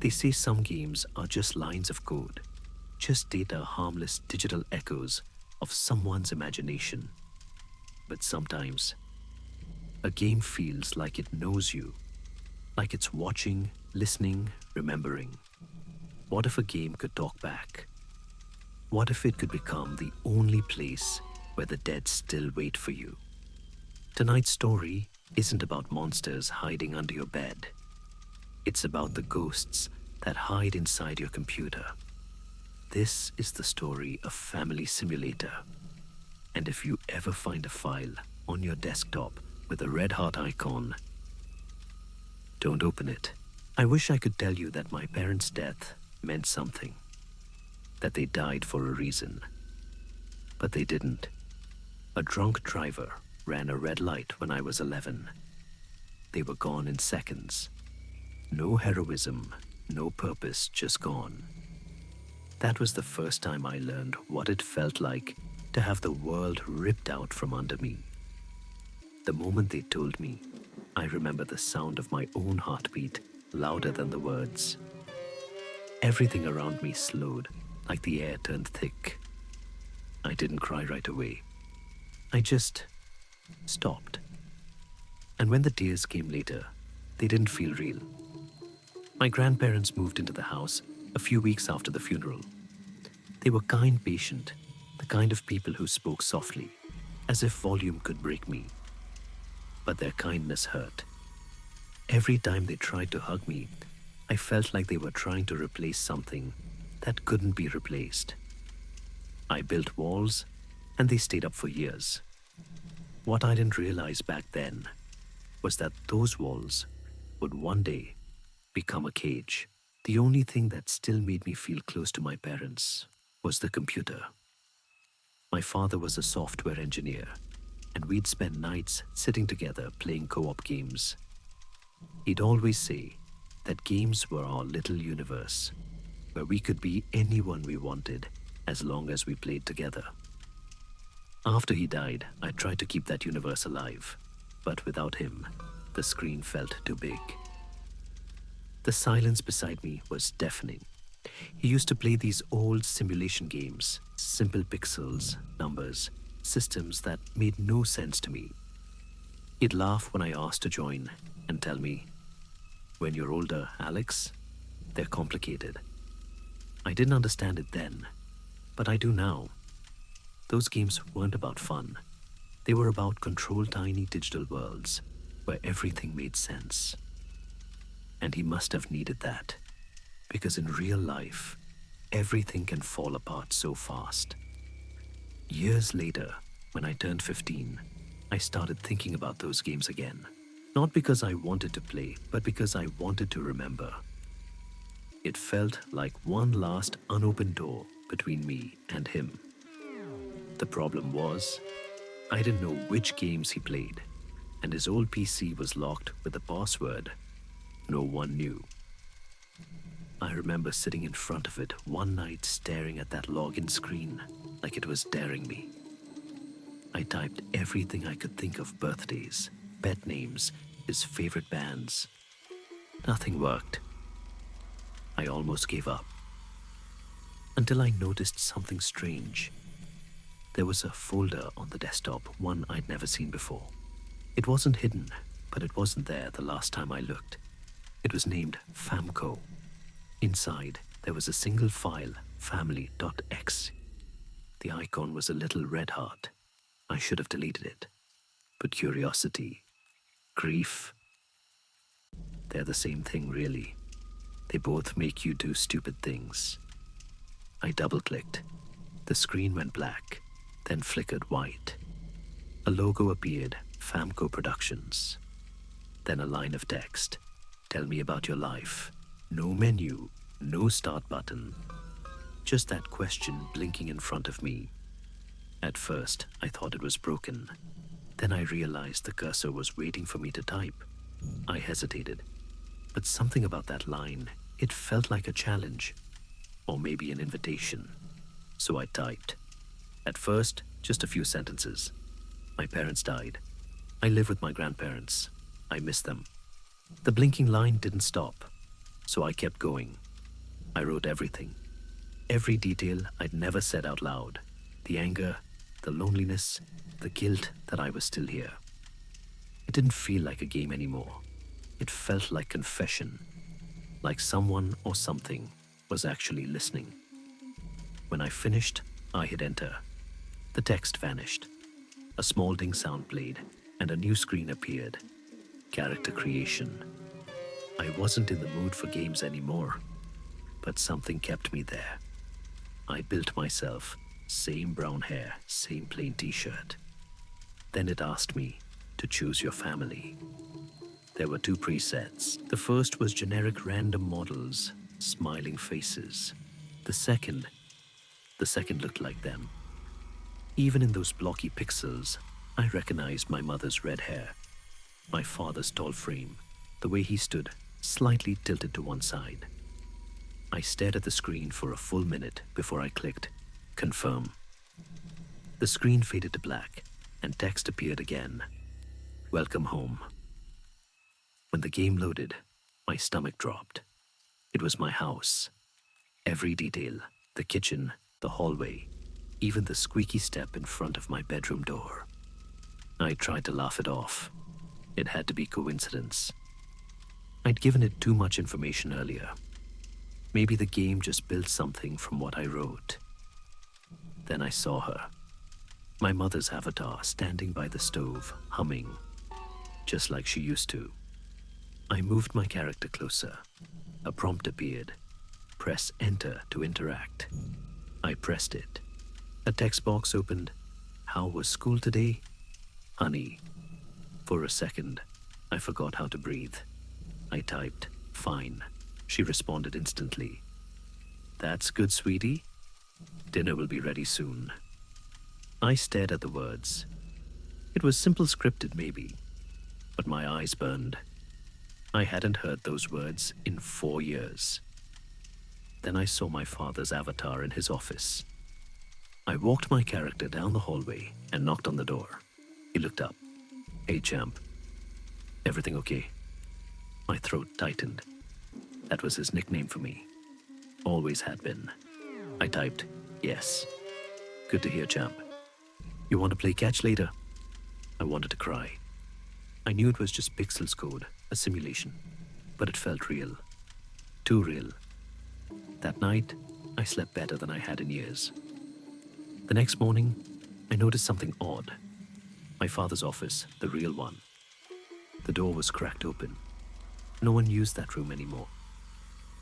They say some games are just lines of code, just data harmless digital echoes of someone's imagination. But sometimes, a game feels like it knows you, like it's watching, listening, remembering. What if a game could talk back? What if it could become the only place where the dead still wait for you? Tonight's story isn't about monsters hiding under your bed. It's about the ghosts that hide inside your computer. This is the story of Family Simulator. And if you ever find a file on your desktop with a red heart icon, don't open it. I wish I could tell you that my parents' death meant something, that they died for a reason. But they didn't. A drunk driver ran a red light when I was 11. They were gone in seconds. No heroism, no purpose, just gone. That was the first time I learned what it felt like to have the world ripped out from under me. The moment they told me, I remember the sound of my own heartbeat louder than the words. Everything around me slowed, like the air turned thick. I didn't cry right away. I just stopped. And when the tears came later, they didn't feel real. My grandparents moved into the house a few weeks after the funeral. They were kind, patient, the kind of people who spoke softly, as if volume could break me. But their kindness hurt. Every time they tried to hug me, I felt like they were trying to replace something that couldn't be replaced. I built walls, and they stayed up for years. What I didn't realize back then was that those walls would one day become a cage. The only thing that still made me feel close to my parents was the computer. My father was a software engineer, and we'd spend nights sitting together playing co-op games. He'd always say that games were our little universe, where we could be anyone we wanted as long as we played together. After he died, I tried to keep that universe alive, but without him, the screen felt too big. The silence beside me was deafening. He used to play these old simulation games, simple pixels, numbers, systems that made no sense to me. He'd laugh when I asked to join and tell me, "When you're older, Alex, they're complicated." I didn't understand it then, but I do now. Those games weren't about fun. They were about control tiny digital worlds where everything made sense. And he must have needed that, because in real life, everything can fall apart so fast. Years later, when I turned 15, I started thinking about those games again. Not because I wanted to play, but because I wanted to remember. It felt like one last unopened door between me and him. The problem was, I didn't know which games he played, and his old PC was locked with a password no one knew. I remember sitting in front of it one night staring at that login screen like it was daring me. I typed everything I could think of: birthdays, pet names, his favorite bands. Nothing worked. I almost gave up. Until I noticed something strange. There was a folder on the desktop, one I'd never seen before. It wasn't hidden, but it wasn't there the last time I looked. It was named Famco. Inside, there was a single file, family.exe. The icon was a little red heart. I should have deleted it. But curiosity, grief, they're the same thing, really. They both make you do stupid things. I double-clicked. The screen went black, then flickered white. A logo appeared, Famco Productions. Then a line of text. Tell me about your life. No menu, no start button. Just that question blinking in front of me. At first, I thought it was broken. Then I realized the cursor was waiting for me to type. I hesitated. But something about that line, it felt like a challenge. Or maybe an invitation. So I typed. At first, just a few sentences. My parents died. I live with my grandparents. I miss them. The blinking line didn't stop. So I kept going. I wrote everything. Every detail I'd never said out loud. The anger, the loneliness, the guilt that I was still here. It didn't feel like a game anymore. It felt like confession, like someone or something was actually listening. When I finished, I hit enter. The text vanished. A small ding sound played, and a new screen appeared. Character creation. I wasn't in the mood for games anymore, but something kept me there. I built myself, same brown hair, same plain t-shirt. Then it asked me to choose your family. There were two presets. The first was generic random models, smiling faces. The second looked like them. Even in those blocky pixels, I recognized my mother's red hair, my father's tall frame, the way he stood, slightly tilted to one side. I stared at the screen for a full minute before I clicked confirm. The screen faded to black and text appeared again. Welcome home. When the game loaded, my stomach dropped. It was my house. Every detail, the kitchen, the hallway, even the squeaky step in front of my bedroom door. I tried to laugh it off. It had to be coincidence. I'd given it too much information earlier. Maybe the game just built something from what I wrote. Then I saw her. My mother's avatar standing by the stove, humming, just like she used to. I moved my character closer. A prompt appeared. Press enter to interact. I pressed it. A text box opened. How was school today? Honey. For a second, I forgot how to breathe. I typed, fine. She responded instantly. That's good, sweetie. Dinner will be ready soon. I stared at the words. It was simple scripted maybe, but my eyes burned. I hadn't heard those words in 4 years. Then I saw my father's avatar in his office. I walked my character down the hallway and knocked on the door. He looked up. Hey, champ. Everything okay? My throat tightened. That was his nickname for me. Always had been. I typed, yes. Good to hear, champ. You want to play catch later? I wanted to cry. I knew it was just pixels code, a simulation, but it felt real. Too real. That night, I slept better than I had in years. The next morning, I noticed something odd. My father's office, the real one. The door was cracked open. No one used that room anymore.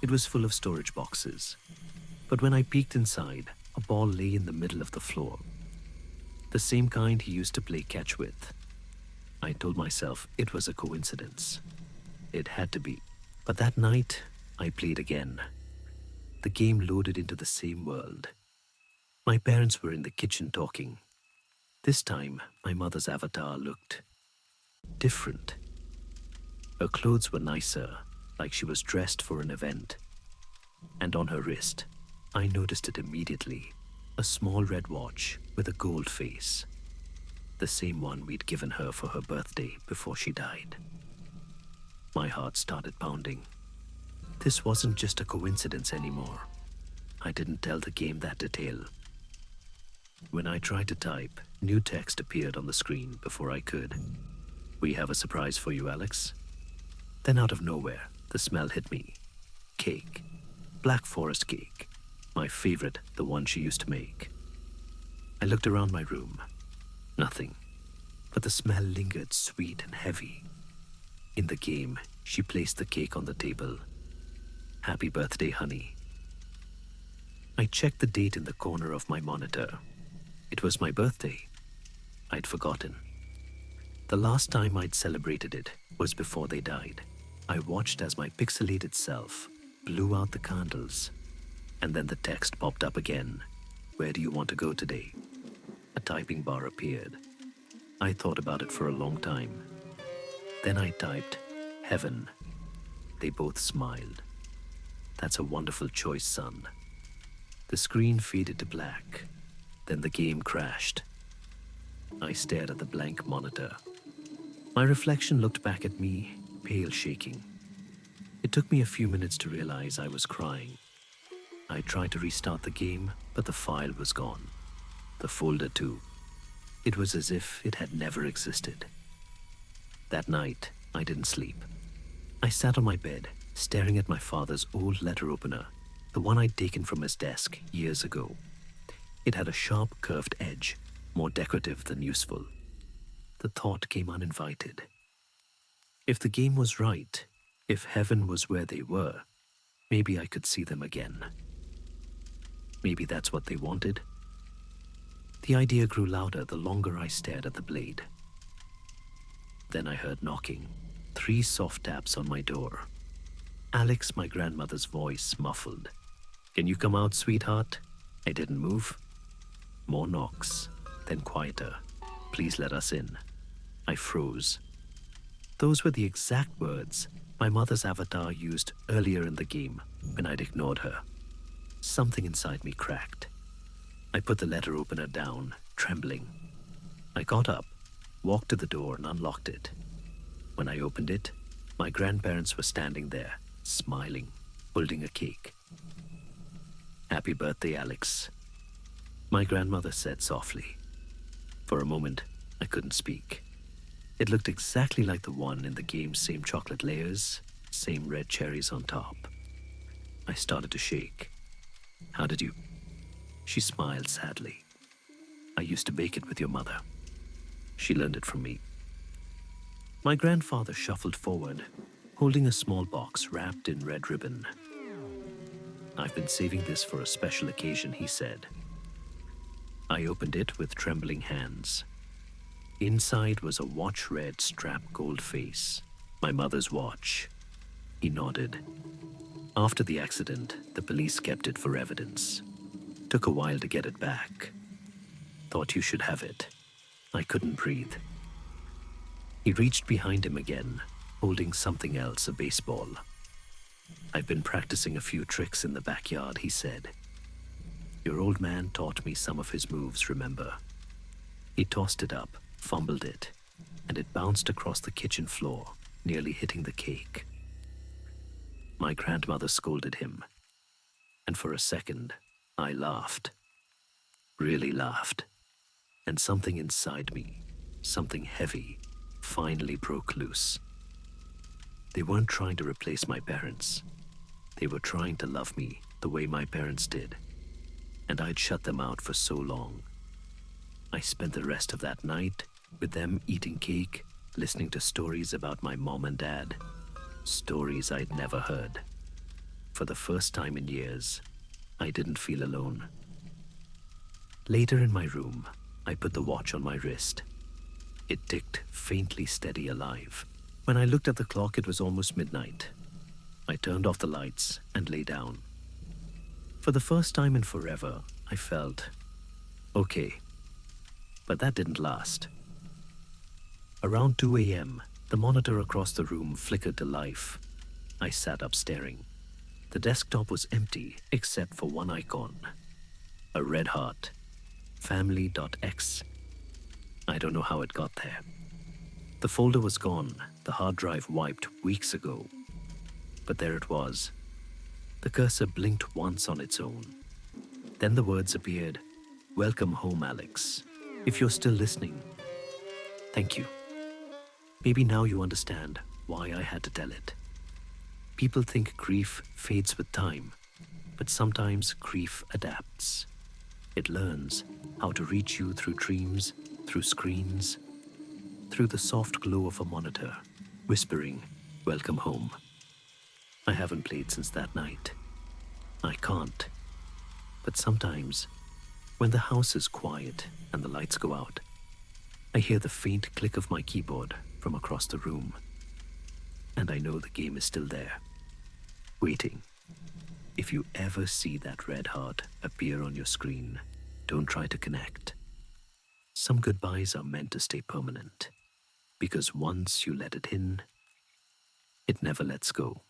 It was full of storage boxes. But when I peeked inside, a ball lay in the middle of the floor. The same kind he used to play catch with. I told myself it was a coincidence. It had to be. But that night, I played again. The game loaded into the same world. My parents were in the kitchen talking. This time, my mother's avatar looked different. Her clothes were nicer, like she was dressed for an event. And on her wrist, I noticed it immediately, a small red watch with a gold face. The same one we'd given her for her birthday before she died. My heart started pounding. This wasn't just a coincidence anymore. I didn't tell the game that detail. When I tried to type, new text appeared on the screen before I could. We have a surprise for you, Alex. Then out of nowhere, the smell hit me. Cake. Black forest cake. My favorite, the one she used to make. I looked around my room. Nothing. But the smell lingered sweet and heavy. In the game, she placed the cake on the table. Happy birthday, honey. I checked the date in the corner of my monitor. It was my birthday. I'd forgotten. The last time I'd celebrated it was before they died. I watched as my pixelated self blew out the candles, and then the text popped up again. Where do you want to go today? A typing bar appeared. I thought about it for a long time. Then I typed, heaven. They both smiled. That's a wonderful choice, son. The screen faded to black. Then the game crashed. I stared at the blank monitor. My reflection looked back at me, pale shaking. It took me a few minutes to realize I was crying. I tried to restart the game, but the file was gone. The folder too. It was as if it had never existed. That night, I didn't sleep. I sat on my bed, staring at my father's old letter opener, the one I'd taken from his desk years ago. It had a sharp, curved edge, more decorative than useful. The thought came uninvited. If the game was right, if heaven was where they were, maybe I could see them again. Maybe that's what they wanted. The idea grew louder the longer I stared at the blade. Then I heard knocking, 3 soft taps on my door. Alex, my grandmother's voice, muffled. "Can you come out, sweetheart?" I didn't move. More knocks, then quieter. "Please let us in." I froze. Those were the exact words my mother's avatar used earlier in the game when I'd ignored her. Something inside me cracked. I put the letter opener down, trembling. I got up, walked to the door and unlocked it. When I opened it, my grandparents were standing there, smiling, holding a cake. "Happy birthday, Alex," my grandmother said softly. For a moment, I couldn't speak. It looked exactly like the one in the game's same chocolate layers, same red cherries on top. I started to shake. "How did you?" She smiled sadly. "I used to bake it with your mother. She learned it from me." My grandfather shuffled forward, holding a small box wrapped in red ribbon. "I've been saving this for a special occasion," he said. I opened it with trembling hands. Inside was a watch-red strap gold face, my mother's watch. He nodded. "After the accident, the police kept it for evidence. Took a while to get it back. Thought you should have it." I couldn't breathe. He reached behind him again, holding something else, a baseball. "I've been practicing a few tricks in the backyard," he said. "Your old man taught me some of his moves, remember?" He tossed it up, fumbled it, and it bounced across the kitchen floor, nearly hitting the cake. My grandmother scolded him, and for a second, I laughed. Really laughed. And something inside me, something heavy, finally broke loose. They weren't trying to replace my parents. They were trying to love me the way my parents did, and I'd shut them out for so long. I spent the rest of that night with them eating cake, listening to stories about my mom and dad, stories I'd never heard. For the first time in years, I didn't feel alone. Later in my room, I put the watch on my wrist. It ticked faintly steady alive. When I looked at the clock, it was almost midnight. I turned off the lights and lay down. For the first time in forever, I felt okay. But that didn't last. Around 2 a.m., the monitor across the room flickered to life. I sat up staring. The desktop was empty except for one icon. A red heart. family.exe. I don't know how it got there. The folder was gone, the hard drive wiped weeks ago. But there it was. The cursor blinked once on its own. Then the words appeared, "Welcome home, Alex. If you're still listening, thank you." Maybe now you understand why I had to tell it. People think grief fades with time, but sometimes grief adapts. It learns how to reach you through dreams, through screens, through the soft glow of a monitor, whispering, "Welcome home." I haven't played since that night. I can't. But sometimes, when the house is quiet and the lights go out, I hear the faint click of my keyboard from across the room, and I know the game is still there, waiting. If you ever see that red heart appear on your screen, don't try to connect. Some goodbyes are meant to stay permanent, because once you let it in, it never lets go.